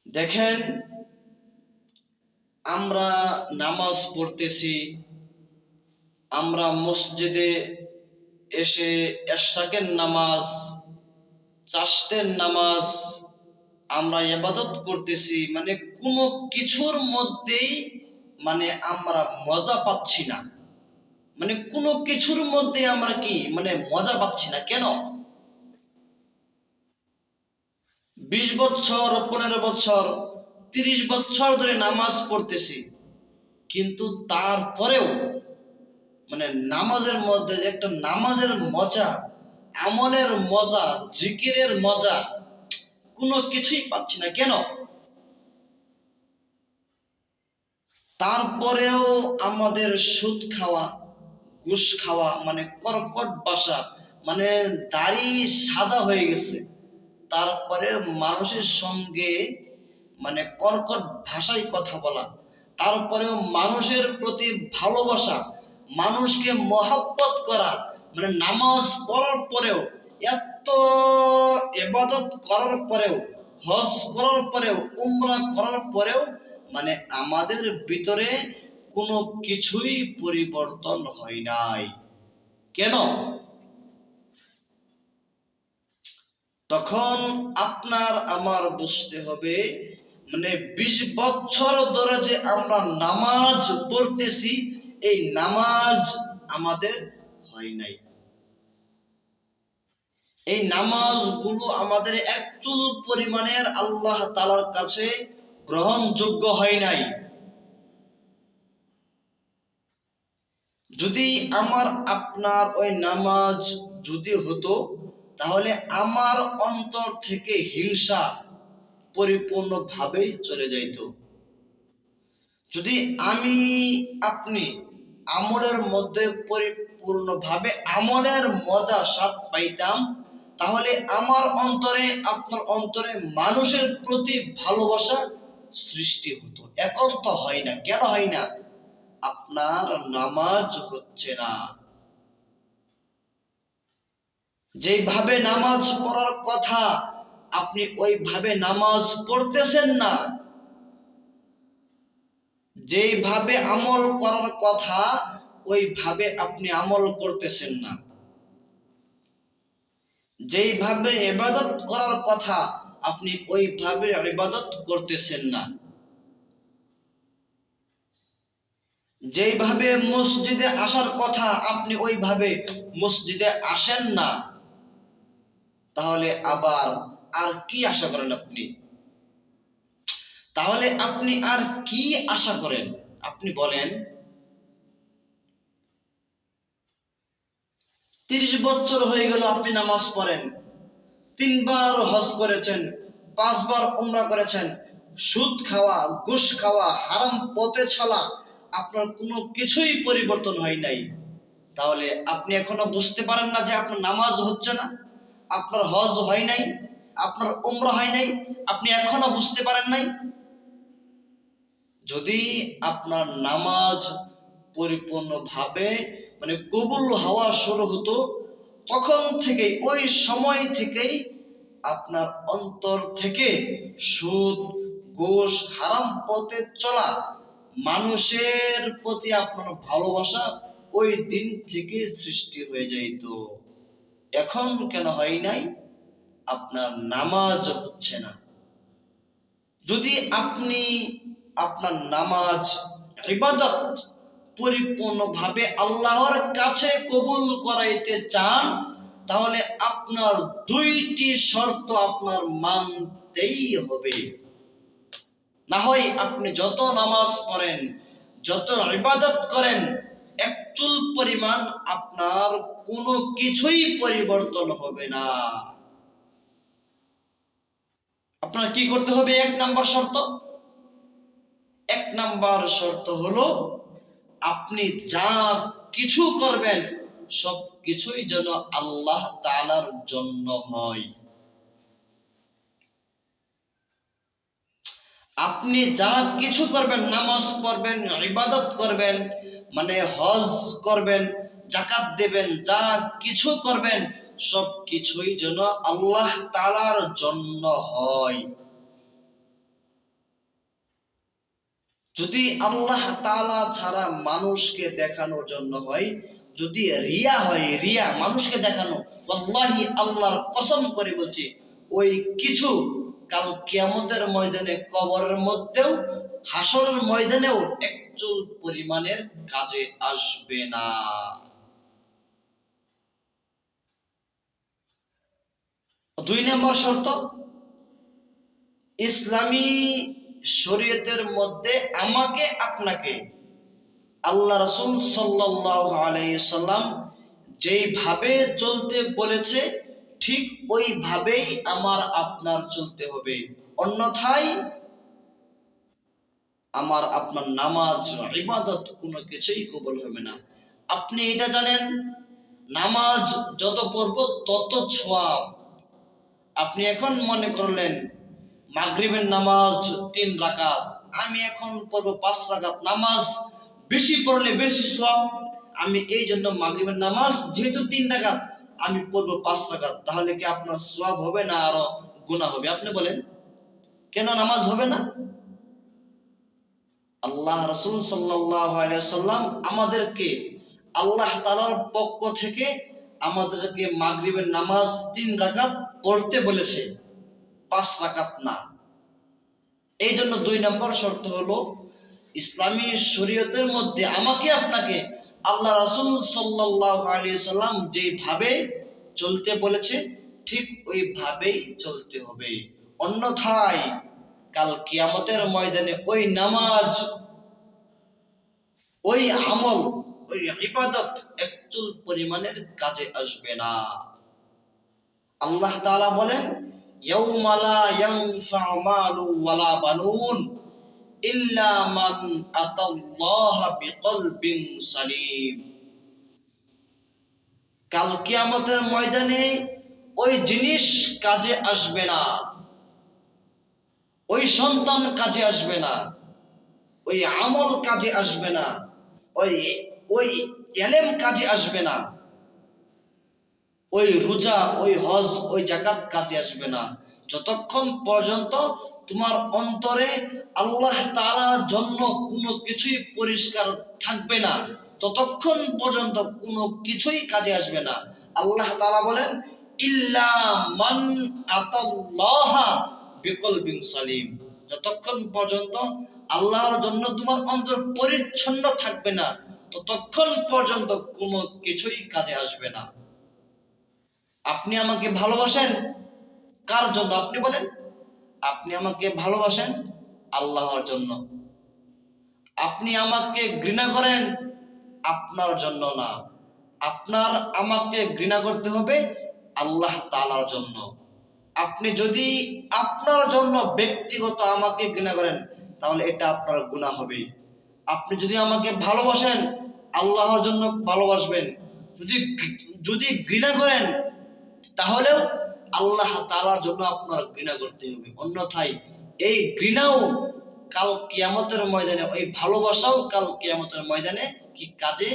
দেখেন, আমরা নামাজ পড়তেছি, আমরা মসজিদে এসে এশরাকের নামাজ, চাশতের নামাজ আমরা ইবাদত করতেছি, মানে কোনো কিছুর মধ্যেই আমরা মজা পাচ্ছি না। কোনো কিছুর মধ্যে আমরা কি মজা পাচ্ছি না। কেন? 20 বছর, 15 বছর, 30 বছর ধরে নামাজ পড়তেছি, কিন্তু তারপরেও নামাজের মধ্যে যে একটা নামাজের মজা, আমলের মজা, জিকিরের মজা, কোনো কিছুই পাচ্ছি না। কেন? তারপরেও আমাদের সুদ খাওয়া, ঘুষ খাওয়া, কর্কট বাসা, দাড়ি সাদা হয়ে গেছে, তারপরে মানুষের সঙ্গে কর্কট ভাষায় কথা বলা, তারপরেও মানুষের প্রতি ভালোবাসা, মানুষকে মহব্বত করা, নামাজ পড়ার পরেও, এত ইবাদত করার পরেও, হজ করার পরেও, উমরা করার পরেও আমাদের ভিতরে কোনো কিছুই পরিবর্তন হয় নাই। কেন? তখন আপনার আমার বুঝতে হবে, 20 বছর ধরে যে আমরা নামাজ পড়তেছি, এই নামাজ আমাদের হয় নাই। এই নামাজগুলো আমাদের একচুল পরিমাণের আল্লাহ তাআলার কাছে গ্রহণযোগ্য হয় নাই। যদি আমার আপনার ওই নামাজ যদি হতো, তাহলে আমার অন্তর থেকে হিংসা পরিপূর্ণভাবেই চলে যাইত। যদি আমি আপনি আমলের মধ্যে পরিপূর্ণভাবে আমলের মজা স্বাদ পাইতাম, তাহলে আমার অন্তরে, আপনার অন্তরে মানুষের প্রতি ভালোবাসা সৃষ্টি হতো। এখন তো হয় না। কেন হয় না? আপনার নামাজ হচ্ছে না। যেইভাবে নামাজ পড়ার কথা আপনি ওইভাবে নামাজ পড়তেছেন না। যেইভাবে আমল করার কথা ওইভাবে আপনি আমল করতেছেন না। যেইভাবে ইবাদত করার কথা আপনি ওইভাবে ইবাদত করতেছেন না। যেইভাবে মসজিদে আসার কথা আপনি ওইভাবে মসজিদে আসেন না। তাহলে আবার আর কি আশা করেন আপনি? তাহলে আপনি আর কি আশা করেন? আপনি বলেন। 30 বছর হয়ে গেল আপনি নামাজ পড়েন, 3 বার হজ করেছেন, 5 বার উমরা করেছেন, সুদ খাওয়া, ঘুষ খাওয়া, হারাম পথে চলা, আপনার কোনো কিছুই পরিবর্তন হয় নাই। তাহলে আপনি এখনো বুঝতে পারেন না যে আপনার নামাজ হচ্ছে না, আপনার হজ হয় নাই, আপনার উমরা হয় নাই? আপনি এখনো বুঝতে পারেন নাই? যদি আপনার নামাজ পরিপূর্ণভাবে কবুল হওয়া শুরু হতো, তখন থেকে, ওই সময় থেকেই আপনার অন্তর থেকে সুদ, ঘুষ, হারাম পথে চলা, মানুষের প্রতি আপনার ভালোবাসা ওই দিন থেকে সৃষ্টি হয়ে যাইত। এখন কেন হয় নাই? আপনার নামাজ হচ্ছে না। যদি আপনি আপনার নামাজ, ইবাদত পরিপূর্ণভাবে আল্লাহর কাছে কবুল করাইতে চান, তাহলে আপনার 2টি শর্ত আপনার মানতেই হবে। না হয় আপনি যত নামাজ পড়েন, যত ইবাদত করেন, একচুল পরিমাণ আপনার কোনো কিছুই পরিবর্তন হবে না। আপনার কি করতে হবে? 1 নাম্বার শর্ত হলো, আপনি যা কিছু করবেন সব কিছুই যেন আল্লাহ তাআলার জন্য হয়। আপনি যা কিছু করবেন, নামাজ পড়বেন, ইবাদত করবেন, হজ করবেন, যাকাত দেবেন, যা কিছু করবেন সব কিছুই যেন আল্লাহ তাআলার জন্য হয়। যদি আল্লাহ তাআলা ছাড়া মানুষকে দেখানোর জন্য হয়, যদি রিয়া হয়, রিয়া মানুষকে দেখানো, ওয়াল্লাহি আল্লাহর কসম করে বলছি, ওই কিছু কাল কিয়ামতের ময়দানে, কবরের মধ্যেও, হাসরের ময়দানেও একচুল পরিমাণের কাজে আসবে না। 2 নম্বর শর্ত, ইসলামী শরীয়তের মধ্যে আমাকে আপনাকে আল্লাহ রাসূল সাল্লাল্লাহু আলাইহি সাল্লাম যেইভাবে চলতে বলেছে ঠিক ওইভাবেই আমার আপনার চলতে হবে, অন্যথায় আমার আপনার নামাজ ইবাদত কোনো কিছুই কবুল হবে না। আপনি এটা জানেন, নামাজ যত পড়ব তত সওয়াব। আপনি এখন মনে করলেন মাগরিবের নামাজ 3 রাকাত, আমি এখন পড়ব 5 রাকাত, নামাজ বেশি পড়লে বেশি সওয়াব, আমি এই জন্য মাগরিবের নামাজ যেহেতু 3 রাকাত আমি পড়ব 5 রাকাত। তাহলে কি আপনার সওয়াব হবে না আরো গুনাহ হবে? আপনি বলেন কেন নামাজ হবে না? আল্লাহ রাসূল সাল্লাল্লাহু আলাইহি সাল্লাম আমাদেরকে আল্লাহ তাআলার পক্ষ থেকে আমাদেরকে মাগরিবের নামাজ 3 রাকাত পড়তে বলেছে, 5 রাকাত না। এই জন্য 2 নম্বর শর্ত হলো ইসলামী শরীয়তের মধ্যে আমাকে আপনাকে আল্লাহ রাসূল সাল্লাল্লাহু আলাইহি সাল্লাম যেভাবে চলতে বলেছে ঠিক ওইভাবেই চলতে হবে, অন্যথায় কাল কিয়ামতের ময়দানে ওই নামাজ, ওই আমল, ওই ইবাদত একচুল পরিমাণের কাজে আসবে না। আল্লাহ তাআলা বলেন, ইয়াউমা লা ইয়ানফা'ু মালু ওয়ালা বানুন ইল্লা মান আতাল্লাহা বিকলবিন সালিম। কাল কিয়ামতের ময়দানে ওই জিনিস কাজে আসবে না, ওই সন্তান কাজে আসবে না, ওই আমল কাজে আসবে না, ওই ওই ইলম কাজে আসবে না, ওই রোজা, ওই হজ, ওই যাকাত কাজে আসবে না, যতক্ষণ পর্যন্ত তোমার অন্তরে আল্লাহ তাআলার জন্য কোনো কিছুই পরিষ্কার থাকবে না, ততক্ষণ পর্যন্ত কোনো কিছুই কাজে আসবে না। আল্লাহ তাআলা বলেন, ইল্লা মান আতাল্লাহা বিকলবিন সালিম। যতক্ষণ পর্যন্ত আল্লাহর জন্য তোমার অন্তর পরিচ্ছন্ন থাকবে না, ততক্ষণ পর্যন্ত কোনো কিছুই কাজে আসবে না। আপনি আমাকে ভালোবাসেন কার জন্য? আপনি বলেন। আপনি আমাকে ভালোবাসেন আল্লাহর জন্য। আপনি আমাকে ঘৃণা করেন আপনার জন্য না, আপনার আমাকে ঘৃণা করতে হবে আল্লাহ তাআলার জন্য। আপনি যদি আপনার জন্য ব্যক্তিগত আমাকে ঘৃণা করেন তাহলে এটা আপনার গুনাহ হবে। আপনি যদি আমাকে ভালোবাসেন আল্লাহর জন্য ভালোবাসবেন, যদি যদি ঘৃণা করেন তাহলেও আল্লাহ তাআলার জন্য আপনার ঘৃণা করতে হবে, অন্যথায় এই ঘৃণাও কাল কিয়ামতের ময়দানে, ওই ভালোবাসাও কাল কিয়ামতের ময়দানে কি কাজে